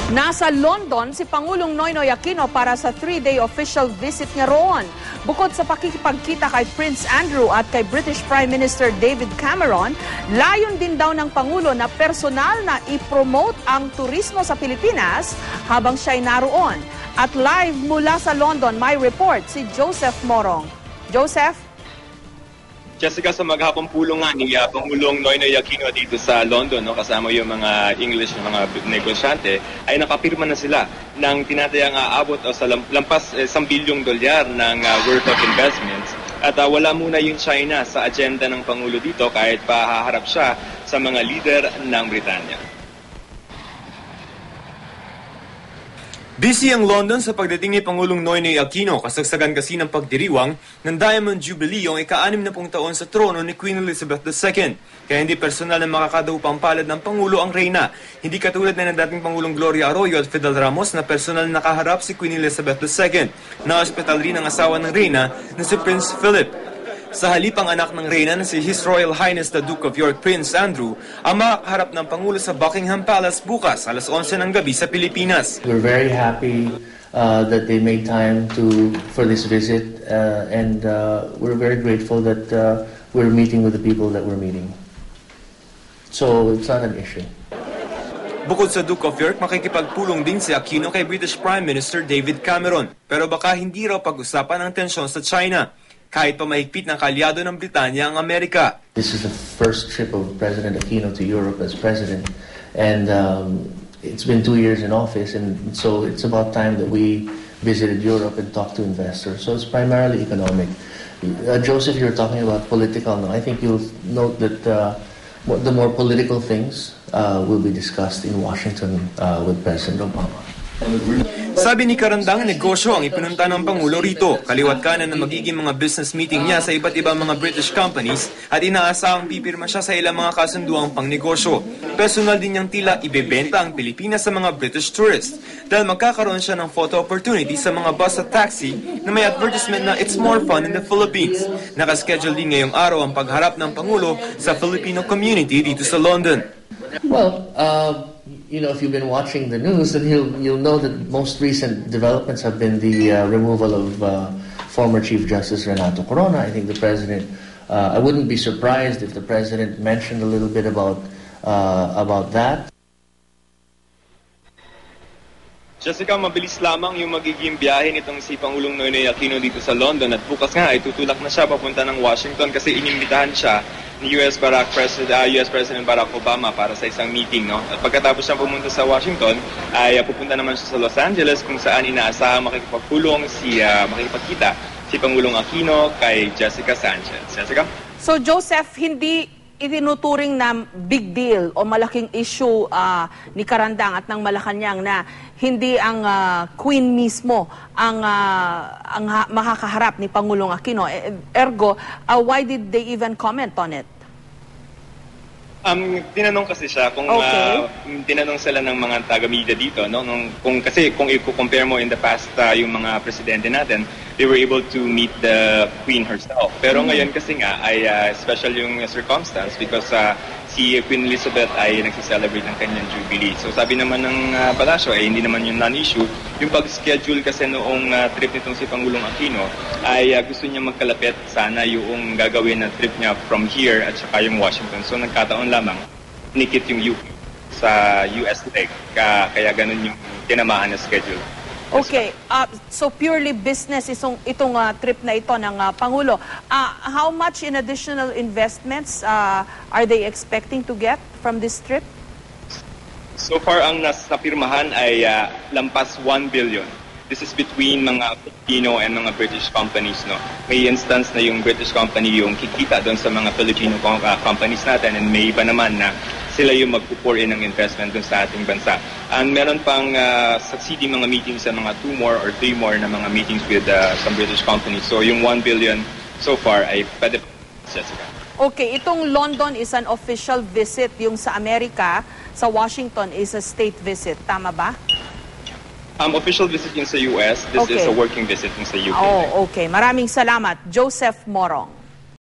Nasa London si Pangulong Noynoy Aquino para sa 3-day official visit niya roon. Bukod sa pakikipagkita kay Prince Andrew at kay British Prime Minister David Cameron, layon din daw ng Pangulo na personal na i-promote ang turismo sa Pilipinas habang siya'y naroon. At live mula sa London, may report si Joseph Morong. Joseph? Jessica, sa maghapong pulong nga ni Pangulong Noynoy Aquino dito sa London, kasama yung mga English na mga negosyante, ay nakapirma na sila ng tinatayang aabot sa lampas $1 bilyong ng worth of investments. At wala muna yung China sa agenda ng Pangulo dito kahit pa haharap siya sa mga leader ng Britanya. Busy ang London sa pagdating ni Pangulong Noynoy Aquino, kasagsagan kasi ng pagdiriwang ng Diamond Jubilee yung ika-60 taon sa trono ni Queen Elizabeth II. Kaya hindi personal na makakadaupang palad ng Pangulo ang reyna. Hindi katulad na ng dating Pangulong Gloria Arroyo at Fidel Ramos na personal na nakaharap si Queen Elizabeth II. Na-hospital rin ang asawa ng reyna na si Prince Philip. Sa halip ang anak ng reyna na si His Royal Highness the Duke of York, Prince Andrew, ang makakaharap ng Pangulo sa Buckingham Palace bukas alas 11 ng gabi sa Pilipinas. We're very happy that they made time for this visit and we're very grateful that we're meeting with the people that we're meeting. So it's not an issue. Bukod sa Duke of York, makikipagpulong din si Aquino kay British Prime Minister David Cameron. Pero baka hindi raw pag-usapan ang tensyon sa China. Kahit pa mahigpit ng kalyado ng Britanya ang Amerika. This is the first trip of President Aquino to Europe as president, and it's been 2 years in office, and so it's about time that we visited Europe and talked to investors. So it's primarily economic. Joseph, you're talking about political now. I think you'll note that the more political things will be discussed in Washington with President Obama. Sabi ni Karandang, negosyo ang ipinunta ng Pangulo rito. Kaliwat kanan na magiging mga business meeting niya sa iba't ibang mga British companies at inaasahang pipirma siya sa ilang mga kasunduang pangnegosyo. Personal din niyang tila ibebenta ang Pilipinas sa mga British tourists dahil magkakaroon siya ng photo opportunity sa mga bus at taxi na may advertisement na it's more fun in the Philippines. Nakaschedule din ngayong araw ang pagharap ng Pangulo sa Filipino community dito sa London. Well, if you've been watching the news, then you'll know that most recent developments have been the removal of former Chief Justice Renato Corona. I think the president, I wouldn't be surprised if the president mentioned a little bit about that. Jessica, mabilis lamang yung magiging biyahe nitong si Pangulong Noynoy Aquino dito sa London at bukas nga ay tutulak na siya papunta ng Washington kasi inimbitahan siya ni US President Barack Obama para sa isang meeting. At pagkatapos siya pumunta sa Washington, ay pupunta naman siya sa Los Angeles kung saan inaasahang makikipagkita si Pangulong Aquino kay Jessica Sanchez. Jessica? So Joseph, hindi itinuturing na big deal o malaking issue ni Karandang at ng Malacanang na hindi ang Queen mismo ang makakaharap ni Pangulong Aquino. Ergo, why did they even comment on it? Tinanong kasi siya kung tinanong sila ng mga taga-media dito, kung i-compare mo in the past yung mga presidente natin, they were able to meet the Queen herself. Pero ngayon kasi nga ay special yung circumstance because si Queen Elizabeth ay nagsi-celebrate ng kanyang Jubilee. So sabi naman ng palasyo ay hindi naman yung non-issue. Yung pag-schedule kasi noong trip nitong si Pangulong Aquino ay gusto niya magkalapit sana yung gagawin na trip niya from here at saka yung Washington. So nagkataon lamang nikit yung UP sa US leg. Kaya ganun yung tinamaan na schedule. Okay, so purely business itong trip na ito ng Pangulo. How much in additional investments are they expecting to get from this trip? So far, ang napirmahan ay lampas 1 billion. This is between mga Filipino and mga British companies. May instance na yung British company yung kikita doon sa mga Filipino companies natin and may iba naman na sila yung mag-pour in ng investment dun sa ating bansa. And meron pang succeeding mga meetings sa mga 2 more or 3 more na mga meetings with some British companies. So yung 1 billion so far ay pwede pa, Jessica. Okay, itong London is an official visit. Yung sa Amerika, sa Washington is a state visit. Tama ba? Official visit yung sa US. This is a working visit yung sa UK. Oh, okay. Maraming salamat. Joseph Morong.